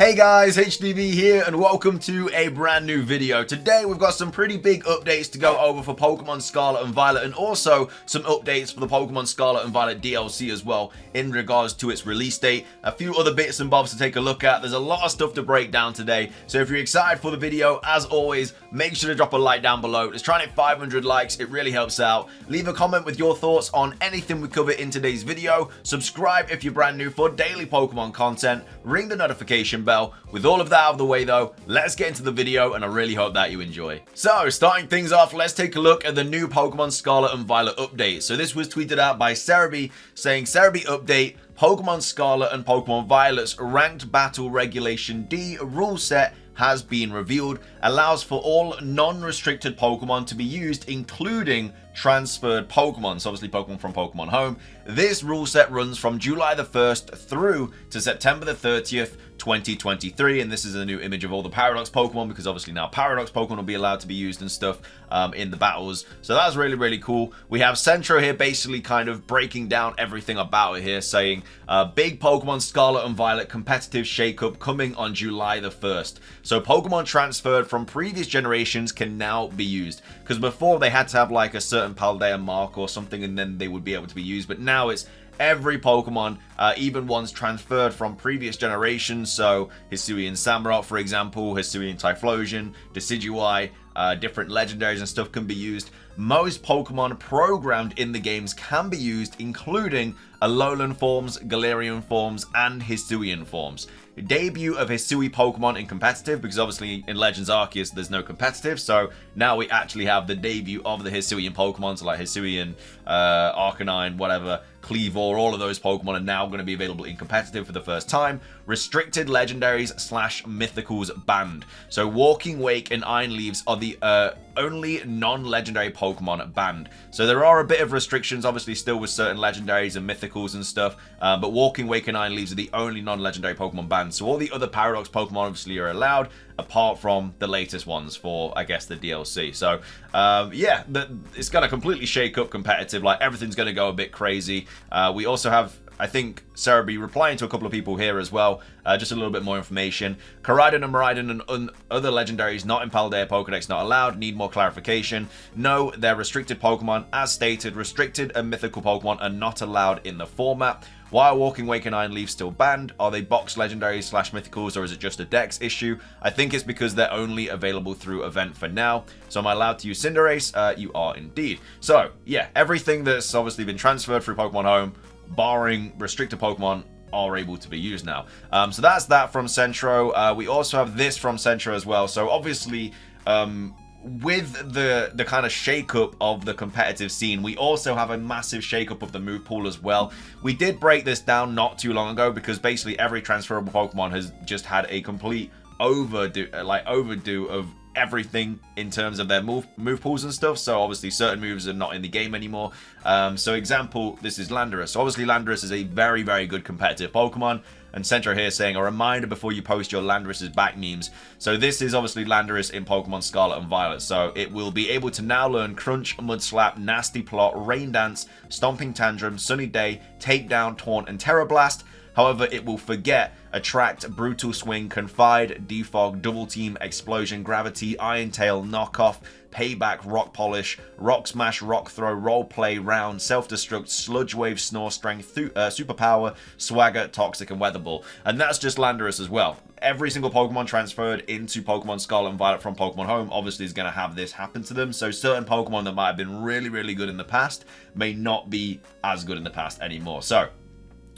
Hey guys, HDvee here and welcome to a brand new video. Today we've got some pretty big updates to go over for Pokemon Scarlet and Violet and also some updates for the Pokemon Scarlet and Violet DLC as well in regards to its release date. A few other bits and bobs to take a look at. There's a lot of stuff to break down today. So if you're excited for the video, as always, make sure to drop a like down below. Let's try and hit 500 likes. It really helps out. Leave a comment with your thoughts on anything we cover in today's video. Subscribe if you're brand new for daily Pokemon content. Ring the notification bell. With all of that out of the way though, let's get into the video and I really hope that you enjoy. So starting things off, let's take a look at the new Pokemon Scarlet and Violet update. So this was tweeted out by HDvee saying HDvee update, Pokemon Scarlet and Pokemon Violet's ranked battle regulation D rule set has been revealed, allows for all non-restricted Pokemon to be used, including transferred Pokemon, so obviously Pokemon from Pokemon Home. This rule set runs from July the 1st through to September the 30th, 2023, and this is a new image of all the Paradox Pokemon because obviously now Paradox Pokemon will be allowed to be used and stuff in the battles, so that's really cool. We have Centro here basically kind of breaking down everything about it here, saying big Pokemon Scarlet and Violet competitive shakeup coming on July the 1st. So Pokemon transferred from previous generations can now be used, because before they had to have like a certain Paldea mark or something and then they would be able to be used, but now it's every Pokemon, even ones transferred from previous generations. So Hisuian Samurott, for example, Hisuian Typhlosion, Decidueye, different legendaries and stuff can be used. Most Pokemon programmed in the games can be used, including Alolan forms, Galarian forms, and Hisuian forms. Debut of Hisui Pokemon in competitive, because obviously in Legends Arceus there's no competitive, so now we actually have the debut of the Hisuian Pokemon, so like Hisuian, Arcanine, whatever, Cleavor, all of those Pokemon are now going to be available in competitive for the first time. Restricted legendaries / mythicals banned. So Walking Wake and Iron Leaves are the only non-legendary Pokemon banned. So there are a bit of restrictions obviously still with certain legendaries and mythicals and stuff, but Walking Wake and Iron Leaves are the only non-legendary Pokemon banned. So all the other Paradox Pokemon obviously are allowed, apart from the latest ones for, I guess, the DLC. So yeah, it's going to completely shake up competitive, like everything's going to go a bit crazy. We also have, I think, HDvee replying to a couple of people here as well. Just a little bit more information. Koraidon and Miraidon and other legendaries not in Paldea Pokedex not allowed. Need more clarification. No, they're restricted Pokemon. As stated, restricted and mythical Pokemon are not allowed in the format. Why are Walking Wake and Iron Leaf still banned? Are they box legendaries / mythicals, or is it just a dex issue? I think it's because they're only available through event for now. So am I allowed to use Cinderace? You are indeed. So yeah, everything that's obviously been transferred through Pokemon Home, barring restricted Pokemon, are able to be used now. So that's that from Centro. We also have this from Centro as well. So obviously, with the kind of shake-up of the competitive scene, we also have a massive shake-up of the move pool as well. We did break this down not too long ago because basically every transferable Pokemon has just had a complete overdo of everything in terms of their move pools and stuff. So obviously certain moves are not in the game anymore. So example, this is Landorus. So obviously Landorus is a very good competitive Pokemon, and Centro here saying a reminder before you post your Landorus's back memes. So this is obviously Landorus in Pokemon Scarlet and Violet. So it will be able to now learn Crunch, Mud Slap, Nasty Plot, Rain Dance, Stomping Tantrum, Sunny Day, Takedown, Taunt, and Terra Blast. However, it will forget Attract, Brutal Swing, Confide, Defog, Double Team, Explosion, Gravity, Iron Tail, Knockoff, Payback, Rock Polish, Rock Smash, Rock Throw, Role Play, Round, Self-Destruct, Sludge Wave, Snore Strength, Superpower, Swagger, Toxic, and Weather Ball. And that's just Landorus as well. Every single Pokemon transferred into Pokemon Scarlet and Violet from Pokemon Home obviously is going to have this happen to them. So certain Pokemon that might have been really good in the past may not be as good in the past anymore. So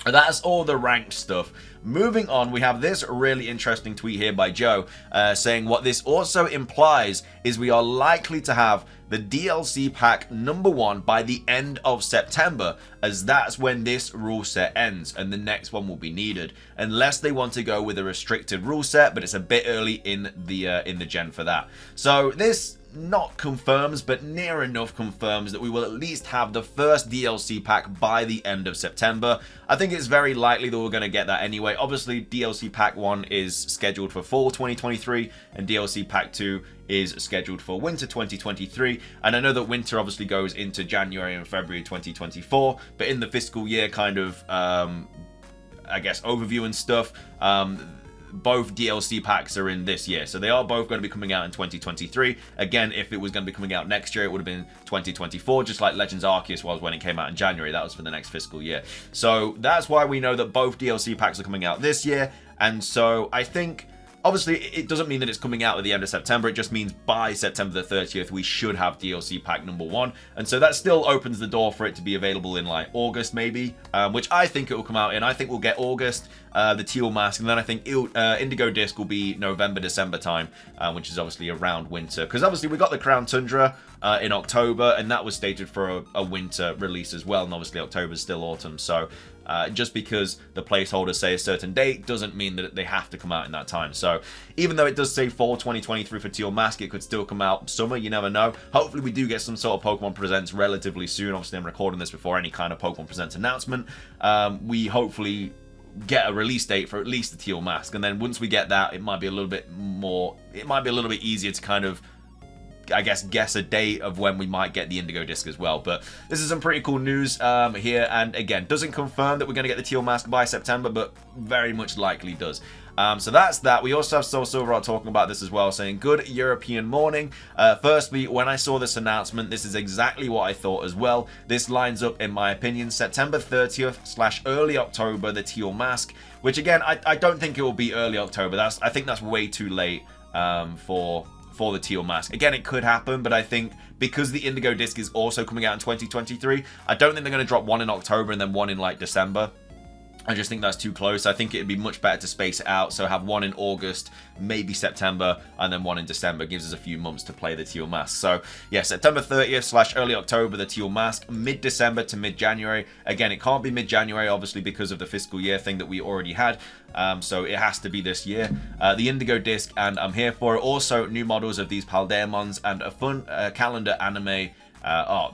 that's all the ranked stuff. Moving on, we have this really interesting tweet here by Joe saying what this also implies is we are likely to have the DLC pack #1 by the end of September, as that's when this rule set ends and the next one will be needed, unless they want to go with a restricted rule set, but it's a bit early in the gen for that. So this not confirms, but near enough confirms that we will at least have the first DLC pack by the end of September. I think it's very likely that we're going to get that anyway. Obviously, DLC pack 1 is scheduled for fall 2023, and DLC pack 2 is scheduled for winter 2023. And I know that winter obviously goes into January and February 2024, but in the fiscal year kind of, I guess, overview and stuff, both DLC packs are in this year. So they are both going to be coming out in 2023. Again, if it was going to be coming out next year, it would have been 2024, just like Legends Arceus was when it came out in January. That was for the next fiscal year. So that's why we know that both DLC packs are coming out this year. And so I think, obviously, it doesn't mean that it's coming out at the end of September. It just means by September the 30th, we should have DLC pack number 1. And so that still opens the door for it to be available in like August, maybe, which I think it will come out in. I think we'll get August, the Teal Mask, and then I think Indigo Disc will be November, December time, which is obviously around winter. Because obviously we got the Crown Tundra in October, and that was stated for a winter release as well. And obviously October is still autumn, so just because the placeholders say a certain date doesn't mean that they have to come out in that time. So even though it does say fall 2023 for Teal Mask, it could still come out summer. You never know. Hopefully we do get some sort of Pokemon Presents relatively soon. Obviously I'm recording this before any kind of Pokemon Presents announcement. We hopefully get a release date for at least the Teal Mask, and then once we get that, it might be a little bit easier to kind of, I guess, guess a date of when we might get the Indigo Disc as well. But this is some pretty cool news here, and again, doesn't confirm that we're going to get the Teal Mask by September, but very much likely does. So that's that. We also have Soul Silverheart talking about this as well, saying, good European morning. Firstly, when I saw this announcement, this is exactly what I thought as well. This lines up, in my opinion, September 30th / early October, the Teal Mask, which again, I don't think it will be early October. I think that's way too late for the Teal Mask. Again, it could happen, but I think because the Indigo Disc is also coming out in 2023, I don't think they're going to drop one in October and then one in like December. I just think that's too close. I think it'd be much better to space it out. So have one in August, maybe September, and then one in December. Gives us a few months to play the Teal Mask. So yeah, September 30th / early October, the Teal Mask. Mid-December to mid-January. Again, it can't be mid-January, obviously, because of the fiscal year thing that we already had. So it has to be this year. The Indigo Disc, and I'm here for it. Also, new models of these Paldeamons and a fun calendar anime.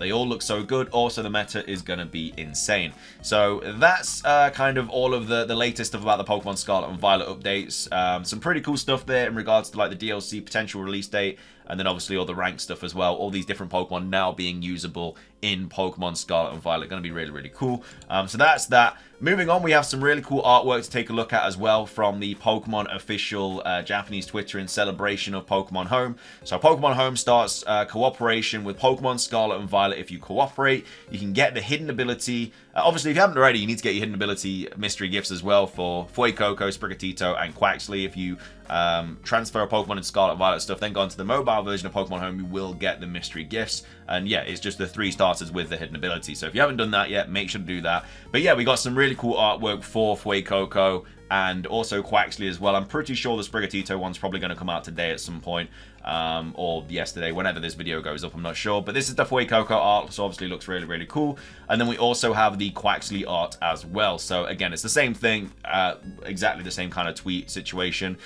They all look so good. Also, the meta is going to be insane. So that's kind of all of the latest stuff about the Pokemon Scarlet and Violet updates. Some pretty cool stuff there in regards to like the DLC potential release date, and then obviously all the ranked stuff as well. All these different Pokemon now being usable in Pokemon Scarlet and Violet. Going to be really, really cool. So that's that. Moving on, we have some really cool artwork to take a look at as well from the Pokemon official Japanese Twitter in celebration of Pokemon Home. So Pokemon Home starts cooperation with Pokemon Scarlet and Violet. If you cooperate, you can get the hidden ability. Obviously, if you haven't already, you need to get your hidden ability mystery gifts as well for Fuecoco, Sprigatito, and Quaxly. If you transfer a Pokemon in Scarlet Violet stuff, then go onto the mobile version of Pokemon Home, you will get the mystery gifts. And yeah, it's just the 3 starters with the hidden ability. So if you haven't done that yet, make sure to do that. But yeah, we got some really cool artwork for Fuecoco and also Quaxly as well. I'm pretty sure the Sprigatito one's probably going to come out today at some point, or yesterday, whenever this video goes up, I'm not sure. But this is the Fuecoco art, so obviously looks really, really cool. And then we also have the Quaxly art as well. So again, it's the same thing, exactly the same kind of tweet situation.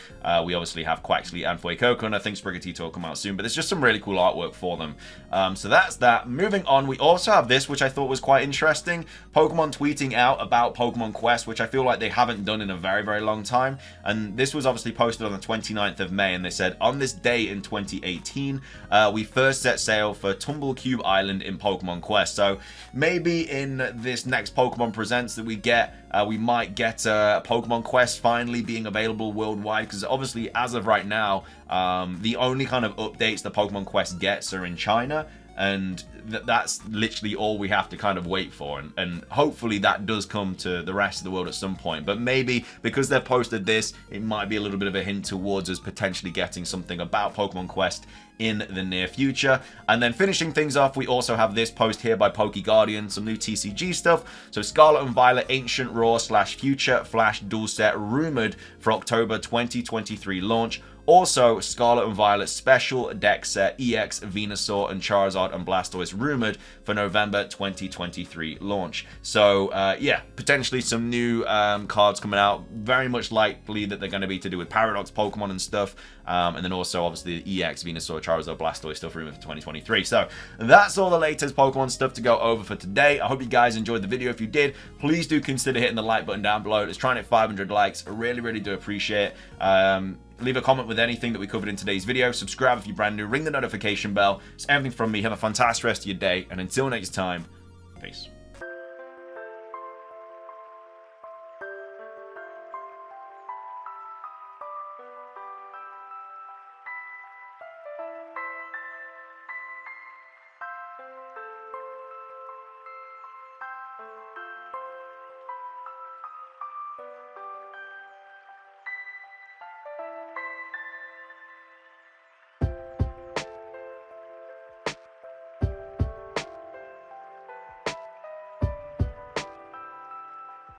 We obviously have Quaxly and Fuecoco, and I think Sprigatito will come out soon, but there's just some really cool artwork for them. So that's that. Moving on, we also have this, which I thought was quite interesting. Pokemon tweeting out about Pokemon Quest, which I feel like they haven't done in a very, very long time. And this was obviously posted on the 29th of May, and they said, on this day in 2018, we first set sail for Tumblecube Island in Pokemon Quest. So maybe in this next Pokemon Presents that we get, we might get Pokemon Quest finally being available worldwide, because obviously as of right now, the only kind of updates the Pokemon Quest gets are in China, and that's literally all we have to kind of wait for, and hopefully that does come to the rest of the world at some point. But maybe because they've posted this, it might be a little bit of a hint towards us potentially getting something about Pokemon Quest in the near future. And then finishing things off, we also have this post here by PokeGuardian, some new TCG stuff. So Scarlet and Violet Ancient Raw / Future Flash Dual Set rumored for October 2023 launch. Also, Scarlet and Violet Special Deck Set EX Venusaur and Charizard and Blastoise rumored for November 2023 launch. So, yeah, potentially some new cards coming out. Very much likely that they're going to be to do with Paradox Pokemon and stuff. And then also, obviously, the EX Venusaur, Charizard, Blastoise stuff rumored for 2023. So, that's all the latest Pokemon stuff to go over for today. I hope you guys enjoyed the video. If you did, please do consider hitting the like button down below. It's trying to hit 500 likes. I really, really do appreciate it. Leave a comment with anything that we covered in today's video. Subscribe if you're brand new. Ring the notification bell. It's everything from me. Have a fantastic rest of your day. And until next time, peace.